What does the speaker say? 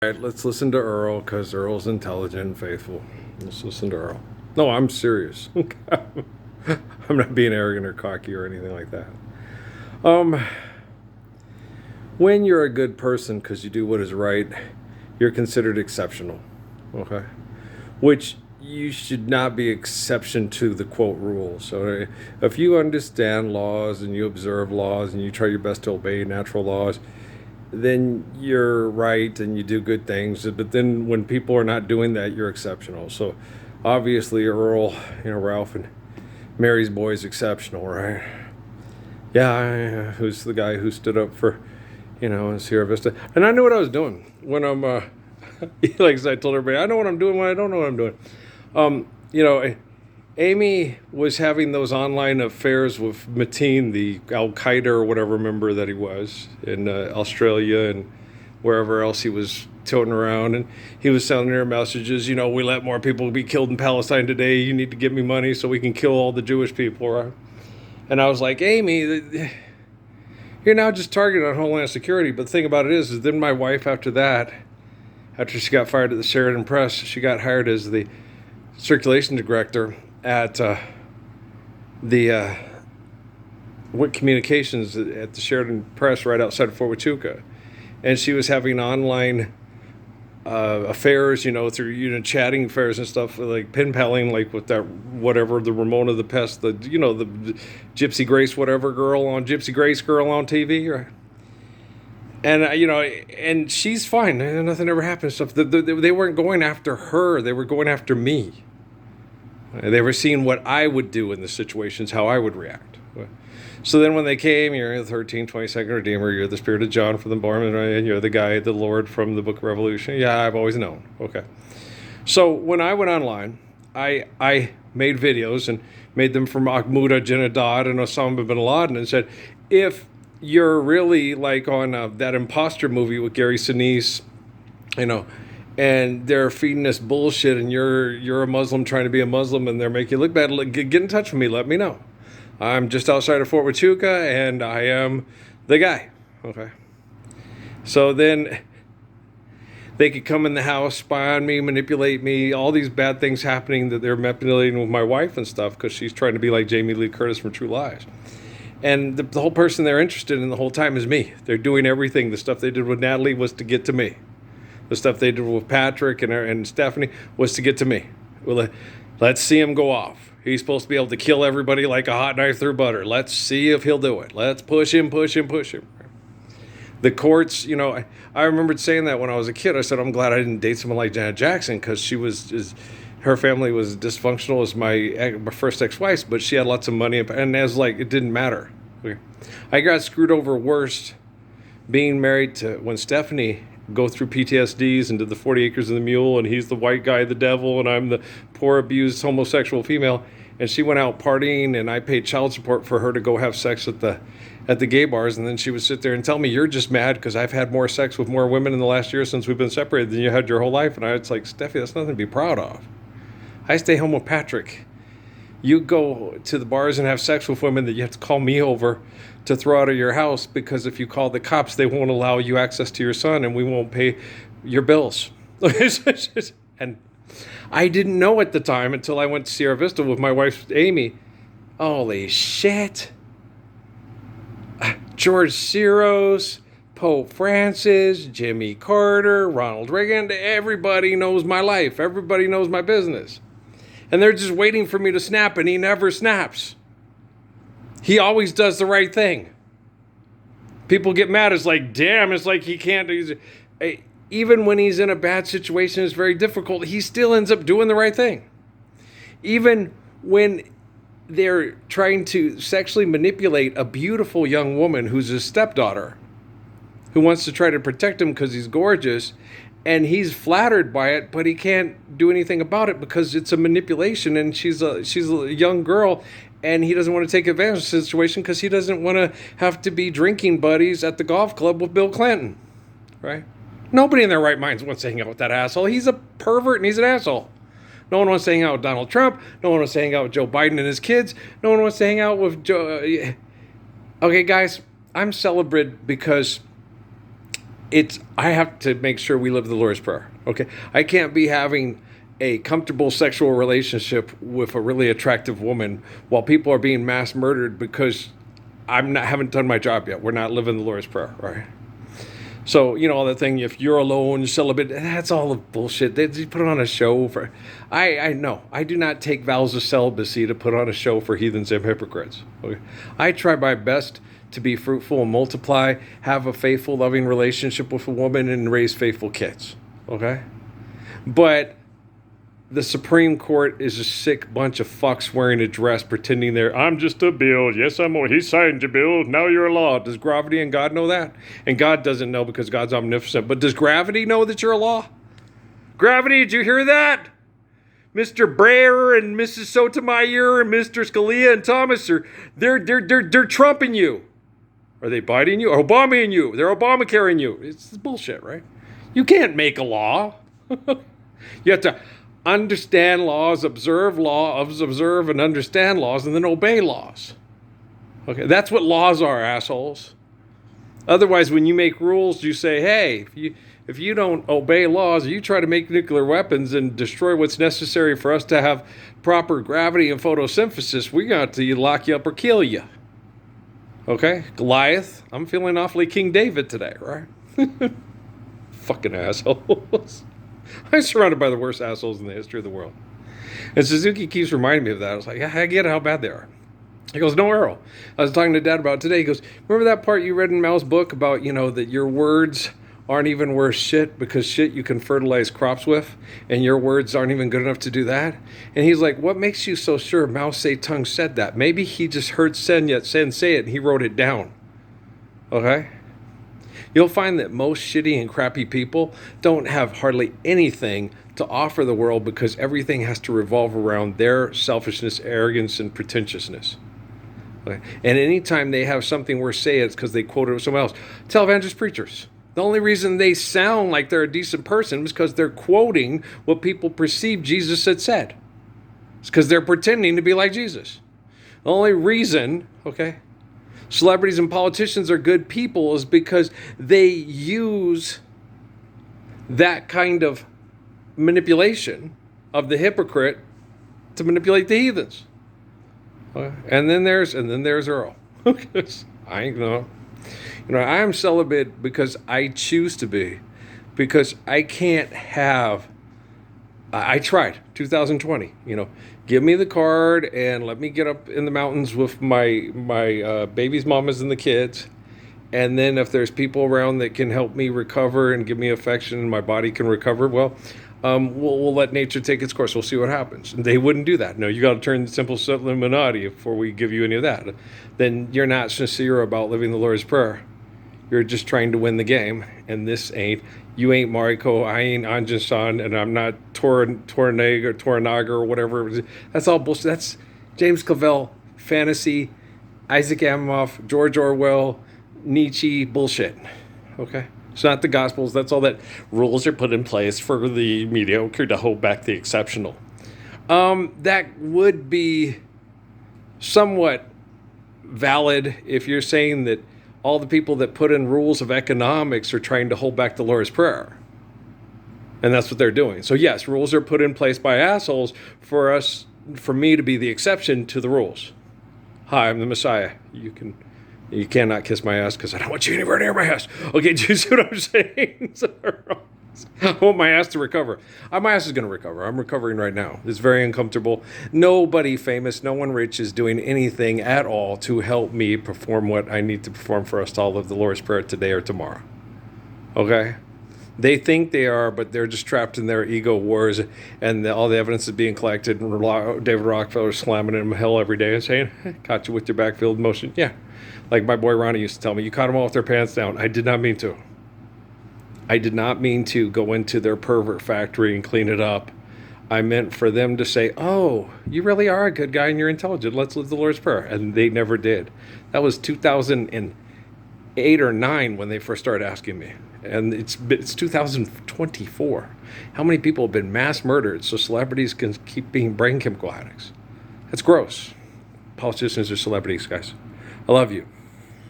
All right, let's listen to Earl because Earl's intelligent and faithful. Let's listen to Earl. No, I'm serious. I'm not being arrogant or cocky or anything like that. Um, when you're a good person because you do what is right, you're considered exceptional. Okay, which you should not be exception to the quote rule. So if you understand laws and you observe laws and you try your best to obey natural laws, then you're right and you do good things. But then when people are not doing that, you're exceptional. So obviously Earl, Ralph and Mary's boy is exceptional, right? Yeah, who's the guy who stood up for, Sierra Vista. And I knew what I was doing when I'm, like I told everybody, I know what I'm doing when I don't know what I'm doing. You know, Amy was having those online affairs with Mateen, the Al Qaeda or whatever member that he was in Australia and wherever else he was toting around. And he was sending her messages, we let more people be killed in Palestine today. You need to give me money so we can kill all the Jewish people, right? And I was like, Amy, you're now just targeted on Homeland Security. But the thing about it is then my wife, after that, after she got fired at the Sheridan Press, she got hired as the circulation director at the WIC Communications at the Sheridan Press right outside of Fort Huachuca. And she was having online affairs, through, chatting affairs and stuff, like pen paling, like with that, whatever, the Ramona the Pest, the Gypsy Grace, whatever girl on Gypsy Grace girl on TV, right? And, and she's fine. Nothing ever happened. Stuff. They weren't going after her. They were going after me. They were seeing what I would do in the situations, how I would react. So then when they came, you're the 13th, 22nd Redeemer, you're the Spirit of John from the Mormon, and you're the guy, the Lord from the Book of Revelation. Yeah, I've always known. Okay. So when I went online, I made videos and made them from Mahmoud Ahmadinejad and Osama bin Laden and said, if you're really like on that imposter movie with Gary Sinise, and they're feeding us bullshit, and you're a Muslim trying to be a Muslim, and they're making you look bad, get in touch with me. Let me know. I'm just outside of Fort Huachuca, and I am the guy. Okay. So then they could come in the house, spy on me, manipulate me, all these bad things happening that they're manipulating with my wife and stuff because she's trying to be like Jamie Lee Curtis from True Lies. And the whole person they're interested in the whole time is me. They're doing everything. The stuff they did with Natalie was to get to me. The stuff they did with Patrick and Stephanie was to get to me. Well, let's see him go off. He's supposed to be able to kill everybody like a hot knife through butter. Let's see if he'll do it. Let's push him. The courts, I remembered saying that when I was a kid. I said, I'm glad I didn't date someone like Janet Jackson because her family was dysfunctional as my first ex-wife, but she had lots of money, and it didn't matter. I got screwed over worse being married to when Stephanie go through PTSDs and did the 40 Acres and the Mule, and he's the white guy, the devil, and I'm the poor, abused, homosexual female. And she went out partying, and I paid child support for her to go have sex at the gay bars. And then she would sit there and tell me, you're just mad because I've had more sex with more women in the last year since we've been separated than you had your whole life. And I was like, Steffi, that's nothing to be proud of. I stay home with Patrick. You go to the bars and have sex with women that you have to call me over to throw out of your house because if you call the cops, they won't allow you access to your son and we won't pay your bills. And I didn't know at the time until I went to Sierra Vista with my wife, Amy. Holy shit. George Soros, Pope Francis, Jimmy Carter, Ronald Reagan, everybody knows my life. Everybody knows my business. And they're just waiting for me to snap, and he never snaps. He always does the right thing. People get mad. It's like, damn, it's like he can't. Even when he's in a bad situation, it's very difficult. He still ends up doing the right thing. Even when they're trying to sexually manipulate a beautiful young woman who's his stepdaughter, who wants to try to protect him because he's gorgeous, and he's flattered by it, but he can't do anything about it because it's a manipulation, and she's a young girl, and he doesn't want to take advantage of the situation because he doesn't want to have to be drinking buddies at the golf club with Bill Clinton, right? Nobody in their right minds wants to hang out with that asshole. He's a pervert and he's an asshole. No one wants to hang out with Donald Trump. No one wants to hang out with Joe Biden and his kids. No one wants to hang out with Joe. Okay, guys, I'm celebrated because I have to make sure we live the Lord's Prayer. Okay, I can't be having a comfortable sexual relationship with a really attractive woman while people are being mass murdered because haven't done my job yet. We're not living the Lord's Prayer, right? So, all that thing, if you're alone, celibate, that's all bullshit. They put it on a show for... I know. I do not take vows of celibacy to put on a show for heathens and hypocrites. Okay? I try my best to be fruitful and multiply, have a faithful, loving relationship with a woman, and raise faithful kids. Okay? But the Supreme Court is a sick bunch of fucks wearing a dress, pretending I'm just a bill. Yes, he signed your bill. Now you're a law. Does gravity and God know that? And God doesn't know because God's omnipotent. But does gravity know that you're a law? Gravity, did you hear that? Mr. Breyer and Mrs. Sotomayor and Mr. Scalia and Thomas they're trumping you. Are they biting you? Obamaing you. They're Obamacaring you. It's bullshit, right? You can't make a law. You have to understand laws, observe and understand laws, and then obey laws. Okay, that's what laws are, assholes. Otherwise, when you make rules, you say, hey, if you don't obey laws, you try to make nuclear weapons and destroy what's necessary for us to have proper gravity and photosynthesis, we got to lock you up or kill you. Okay, Goliath, I'm feeling awfully King David today, right? Fucking assholes. I'm surrounded by the worst assholes in the history of the world. And Suzuki keeps reminding me of that. I was like, yeah, I get how bad they are. He goes, no, Earl. I was talking to Dad about it today. He goes, remember that part you read in Mal's book about, that your words aren't even worth shit because shit you can fertilize crops with, and your words aren't even good enough to do that? And he's like, what makes you so sure Mao Zedong said that? Maybe he just heard Sun Yat-sen say it and he wrote it down. Okay? You'll find that most shitty and crappy people don't have hardly anything to offer the world because everything has to revolve around their selfishness, arrogance, and pretentiousness. Okay? And anytime they have something worth saying, it's because they quoted someone else. Televangelist preachers. The only reason they sound like they're a decent person is because they're quoting what people perceive Jesus had said. It's because they're pretending to be like Jesus. The only reason, celebrities and politicians are good people is because they use that kind of manipulation of the hypocrite to manipulate the heathens. Okay? And then there's Earl. I ain't know. I am celibate because I choose to be, because I can't have. I tried 2020. Give me the card and let me get up in the mountains with my baby's mamas and the kids, and then if there's people around that can help me recover and give me affection and my body can recover, well, we'll let nature take its course. We'll see what happens. And they wouldn't do that. No, you got to turn simple Illuminati before we give you any of that. Then you're not sincere about living the Lord's Prayer. You're just trying to win the game, and you ain't Mariko, I ain't Anjan-san, and I'm not Toranaga or whatever. That's all bullshit. That's James Clavell, fantasy, Isaac Asimov, George Orwell, Nietzsche bullshit. Okay? It's not the Gospels. That's all that rules are put in place for the mediocre to hold back the exceptional. That would be somewhat valid if you're saying that all the people that put in rules of economics are trying to hold back the Lord's Prayer. And that's what they're doing. So yes, rules are put in place by assholes for me to be the exception to the rules. Hi, I'm the Messiah. You cannot kiss my ass because I don't want you anywhere near my ass. Okay, do you see what I'm saying? I want my ass to recover. My ass is going to recover. I'm recovering right now. It's very uncomfortable. Nobody famous, no one rich is doing anything at all to help me perform what I need to perform for us to all live the Lord's Prayer today or tomorrow. Okay? They think they are, but they're just trapped in their ego wars, and all the evidence is being collected, and David Rockefeller slamming him hell every day and saying, caught you with your backfield motion. Yeah. Like my boy Ronnie used to tell me, you caught them all with their pants down. I did not mean to. I did not mean to go into their pervert factory and clean it up. I meant for them to say, oh, you really are a good guy and you're intelligent. Let's live the Lord's Prayer. And they never did. That was 2008 or 9 when they first started asking me. And it's 2024. How many people have been mass murdered so celebrities can keep being brain chemical addicts? That's gross. Politicians are celebrities, guys. I love you.